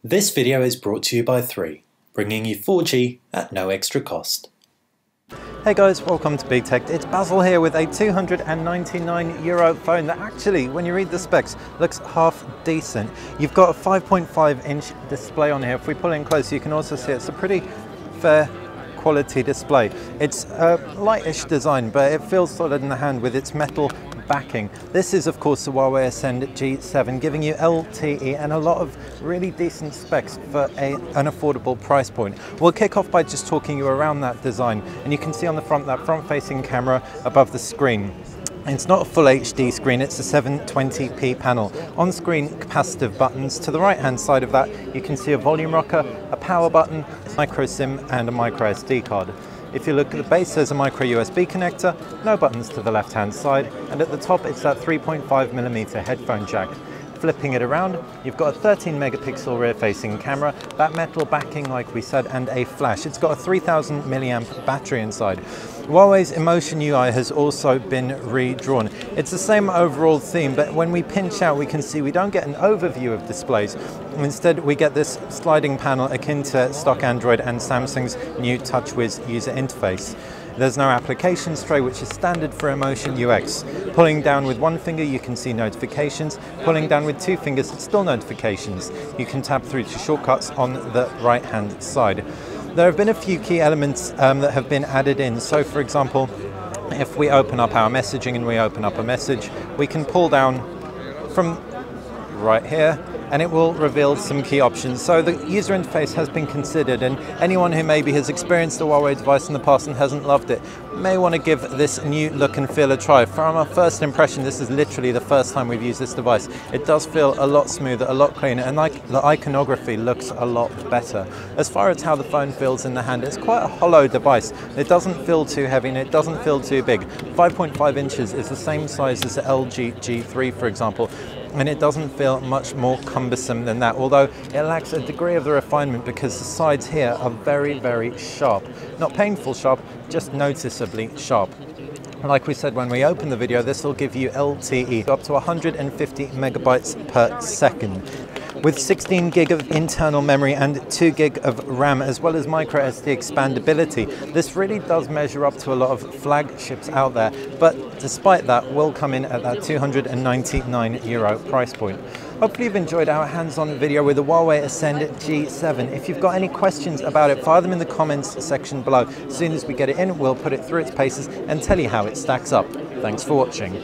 This video is brought to you by 3, bringing you 4G at no extra cost. Hey guys, welcome to Big Tech. It's Basil here with a €299 phone that actually, when you read the specs, looks half decent. You've got a 5.5-inch display on here. If we pull in close, you can also see it's a pretty fair quality display. It's a lightish design, but it feels solid in the hand with its metal backing. This is of course the Huawei Ascend G7, giving you LTE and a lot of really decent specs for an affordable price point. We'll kick off by just talking you around that design, and you can see on the front that front-facing camera above the screen. It's not a full HD screen, it's a 720p panel. On screen, capacitive buttons. To the right hand side of that, you can see a volume rocker, a power button, micro SIM and a micro SD card. If you look at the base, there's a micro USB connector, no buttons to the left hand side, and at the top it's that 3.5mm headphone jack. Flipping it around, you've got a 13 megapixel rear facing camera, that metal backing like we said, and a flash. It's got a 3000 milliamp battery inside. Huawei's Emotion UI has also been redrawn. It's the same overall theme, but when we pinch out we can see we don't get an overview of displays. Instead we get this sliding panel akin to stock Android and Samsung's new TouchWiz user interface. There's no applications tray, which is standard for Emotion UX. Pulling down with one finger you can see notifications, pulling down with two fingers it's still notifications. You can tap through to shortcuts on the right hand side. There have been a few key elements that have been added in. So for example, if we open up our messaging and we open up a message, we can pull down from right here and it will reveal some key options. So the user interface has been considered, and anyone who maybe has experienced a Huawei device in the past and hasn't loved it may want to give this new look and feel a try. From our first impression, this is literally the first time we've used this device. It does feel a lot smoother, a lot cleaner, and like the iconography looks a lot better. As far as how the phone feels in the hand, it's quite a hollow device. It doesn't feel too heavy and it doesn't feel too big. 5.5 inches is the same size as the LG G3, for example, and it doesn't feel much more cumbersome than that, although it lacks a degree of the refinement because the sides here are very, very sharp. Not painful sharp, just noticeably sharp. Like we said when we opened the video, this will give you LTE up to 150 megabytes per second. With 16 gig of internal memory and 2 gig of RAM, as well as micro SD expandability, this really does measure up to a lot of flagships out there, but despite that will come in at that €299 price point. Hopefully you've enjoyed our hands-on video with the Huawei Ascend G7. If you've got any questions about it, fire them in the comments section below. As soon as we get it in, we'll put it through its paces and tell you how it stacks up. Thanks for watching.